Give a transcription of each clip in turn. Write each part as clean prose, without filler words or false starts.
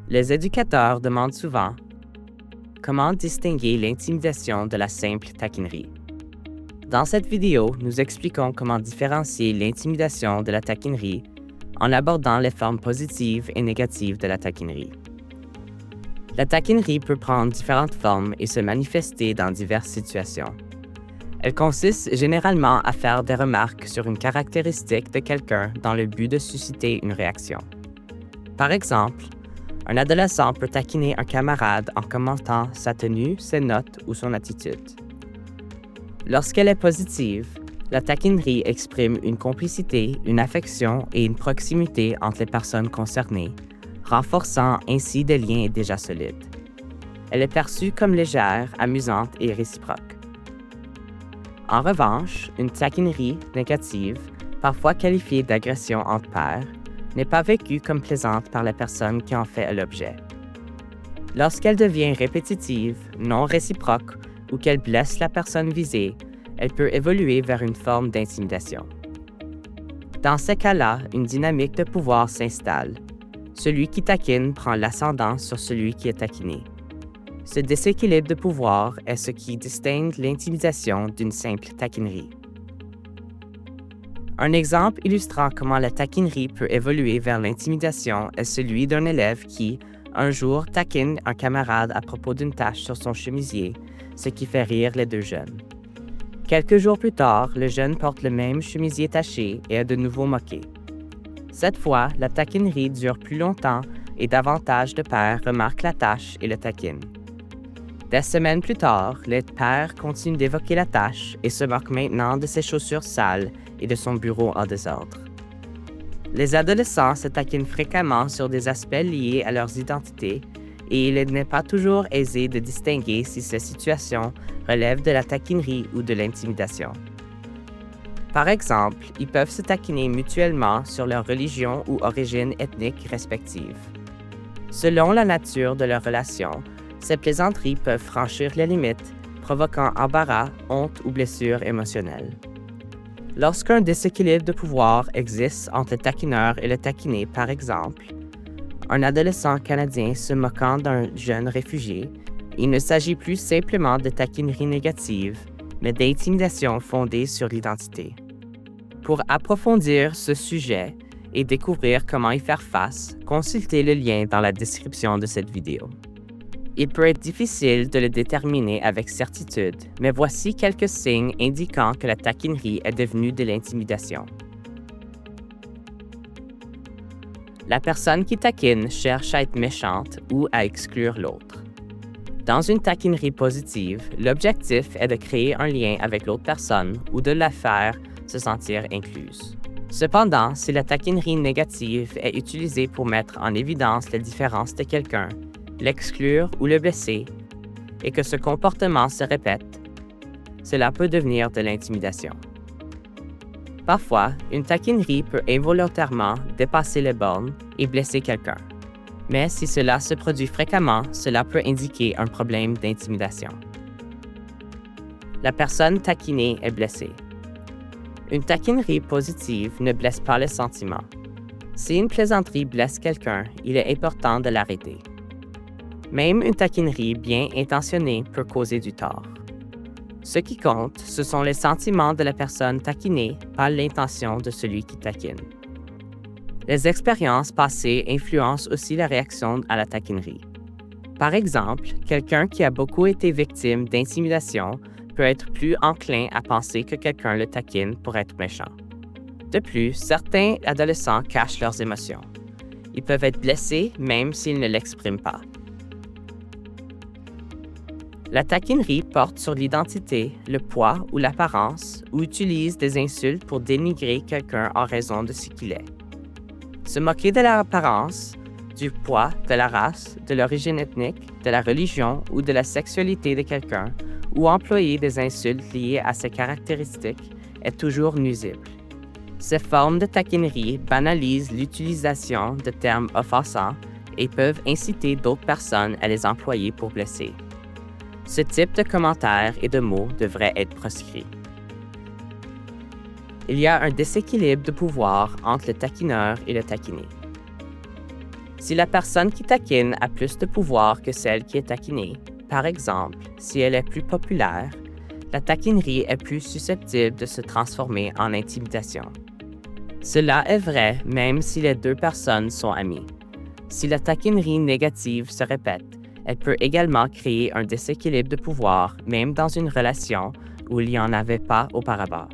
Les éducateurs demandent souvent comment distinguer l'intimidation de la simple taquinerie. Dans cette vidéo, nous expliquons comment différencier l'intimidation de la taquinerie en abordant les formes positives et négatives de la taquinerie. La taquinerie peut prendre différentes formes et se manifester dans diverses situations. Elle consiste généralement à faire des remarques sur une caractéristique de quelqu'un dans le but de susciter une réaction. Par exemple, un adolescent peut taquiner un camarade en commentant sa tenue, ses notes ou son attitude. Lorsqu'elle est positive, la taquinerie exprime une complicité, une affection et une proximité entre les personnes concernées, renforçant ainsi des liens déjà solides. Elle est perçue comme légère, amusante et réciproque. En revanche, une taquinerie négative, parfois qualifiée d'agression entre pairs, n'est pas vécue comme plaisante par la personne qui en fait l'objet. Lorsqu'elle devient répétitive, non réciproque ou qu'elle blesse la personne visée, elle peut évoluer vers une forme d'intimidation. Dans ces cas-là, une dynamique de pouvoir s'installe. Celui qui taquine prend l'ascendant sur celui qui est taquiné. Ce déséquilibre de pouvoir est ce qui distingue l'intimidation d'une simple taquinerie. Un exemple illustrant comment la taquinerie peut évoluer vers l'intimidation est celui d'un élève qui, un jour, taquine un camarade à propos d'une tache sur son chemisier, ce qui fait rire les deux jeunes. Quelques jours plus tard, le jeune porte le même chemisier taché et est de nouveau moqué. Cette fois, la taquinerie dure plus longtemps et davantage de pairs remarquent la tache et le taquinent. Des semaines plus tard, les pairs continuent d'évoquer la tache et se moquent maintenant de ses chaussures sales et de son bureau en désordre. Les adolescents se taquinent fréquemment sur des aspects liés à leurs identités et il n'est pas toujours aisé de distinguer si ces situations relèvent de la taquinerie ou de l'intimidation. Par exemple, ils peuvent se taquiner mutuellement sur leur religion ou origine ethnique respective. Selon la nature de leur relation, ces plaisanteries peuvent franchir les limites, provoquant embarras, honte ou blessures émotionnelles. Lorsqu'un déséquilibre de pouvoir existe entre le taquineur et le taquiné, par exemple, un adolescent canadien se moquant d'un jeune réfugié, il ne s'agit plus simplement de taquinerie négative, mais d'intimidation fondée sur l'identité. Pour approfondir ce sujet et découvrir comment y faire face, consultez le lien dans la description de cette vidéo. Il peut être difficile de le déterminer avec certitude, mais voici quelques signes indiquant que la taquinerie est devenue de l'intimidation. La personne qui taquine cherche à être méchante ou à exclure l'autre. Dans une taquinerie positive, l'objectif est de créer un lien avec l'autre personne ou de la faire se sentir incluse. Cependant, si la taquinerie négative est utilisée pour mettre en évidence les différences de quelqu'un, l'exclure ou le blesser, et que ce comportement se répète, cela peut devenir de l'intimidation. Parfois, une taquinerie peut involontairement dépasser les bornes et blesser quelqu'un. Mais si cela se produit fréquemment, cela peut indiquer un problème d'intimidation. La personne taquinée est blessée. Une taquinerie positive ne blesse pas les sentiments. Si une plaisanterie blesse quelqu'un, il est important de l'arrêter. Même une taquinerie bien intentionnée peut causer du tort. Ce qui compte, ce sont les sentiments de la personne taquinée, pas l'intention de celui qui taquine. Les expériences passées influencent aussi la réaction à la taquinerie. Par exemple, quelqu'un qui a beaucoup été victime d'intimidation peut être plus enclin à penser que quelqu'un le taquine pour être méchant. De plus, certains adolescents cachent leurs émotions. Ils peuvent être blessés même s'ils ne l'expriment pas. La taquinerie porte sur l'identité, le poids ou l'apparence ou utilise des insultes pour dénigrer quelqu'un en raison de ce qu'il est. Se moquer de l'apparence, du poids, de la race, de l'origine ethnique, de la religion ou de la sexualité de quelqu'un ou employer des insultes liées à ses caractéristiques est toujours nuisible. Ces formes de taquinerie banalisent l'utilisation de termes offensants et peuvent inciter d'autres personnes à les employer pour blesser. Ce type de commentaires et de mots devrait être proscrit. Il y a un déséquilibre de pouvoir entre le taquineur et le taquiné. Si la personne qui taquine a plus de pouvoir que celle qui est taquinée, par exemple, si elle est plus populaire, la taquinerie est plus susceptible de se transformer en intimidation. Cela est vrai même si les deux personnes sont amies. Si la taquinerie négative se répète, elle peut également créer un déséquilibre de pouvoir, même dans une relation où il n'y en avait pas auparavant.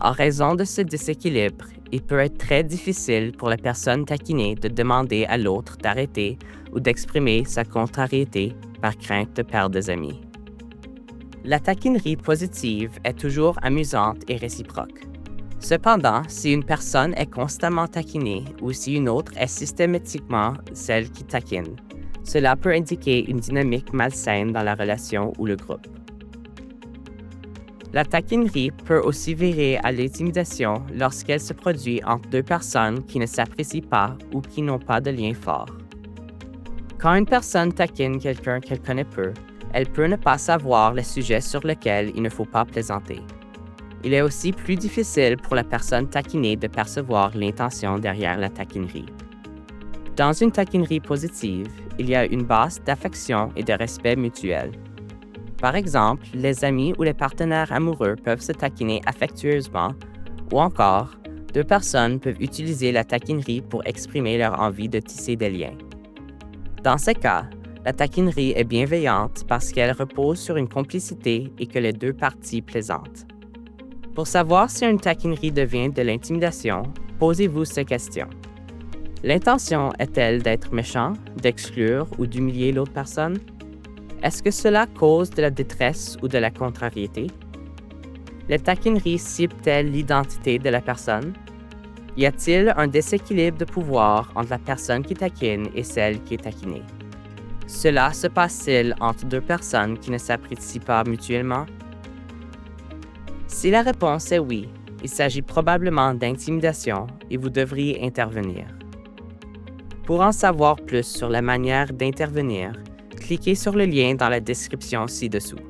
En raison de ce déséquilibre, il peut être très difficile pour la personne taquinée de demander à l'autre d'arrêter ou d'exprimer sa contrariété par crainte de perdre des amis. La taquinerie positive est toujours amusante et réciproque. Cependant, si une personne est constamment taquinée ou si une autre est systématiquement celle qui taquine, cela peut indiquer une dynamique malsaine dans la relation ou le groupe. La taquinerie peut aussi virer à l'intimidation lorsqu'elle se produit entre deux personnes qui ne s'apprécient pas ou qui n'ont pas de lien fort. Quand une personne taquine quelqu'un qu'elle connaît peu, elle peut ne pas savoir les sujets sur lesquels il ne faut pas plaisanter. Il est aussi plus difficile pour la personne taquinée de percevoir l'intention derrière la taquinerie. Dans une taquinerie positive, il y a une base d'affection et de respect mutuel. Par exemple, les amis ou les partenaires amoureux peuvent se taquiner affectueusement, ou encore, deux personnes peuvent utiliser la taquinerie pour exprimer leur envie de tisser des liens. Dans ces cas, la taquinerie est bienveillante parce qu'elle repose sur une complicité et que les deux parties plaisantent. Pour savoir si une taquinerie devient de l'intimidation, posez-vous ces questions. L'intention est-elle d'être méchant, d'exclure ou d'humilier l'autre personne? Est-ce que cela cause de la détresse ou de la contrariété? Les taquineries ciblent-elles l'identité de la personne? Y a-t-il un déséquilibre de pouvoir entre la personne qui taquine et celle qui est taquinée? Cela se passe-t-il entre deux personnes qui ne s'apprécient pas mutuellement? Si la réponse est oui, il s'agit probablement d'intimidation et vous devriez intervenir. Pour en savoir plus sur la manière d'intervenir, cliquez sur le lien dans la description ci-dessous.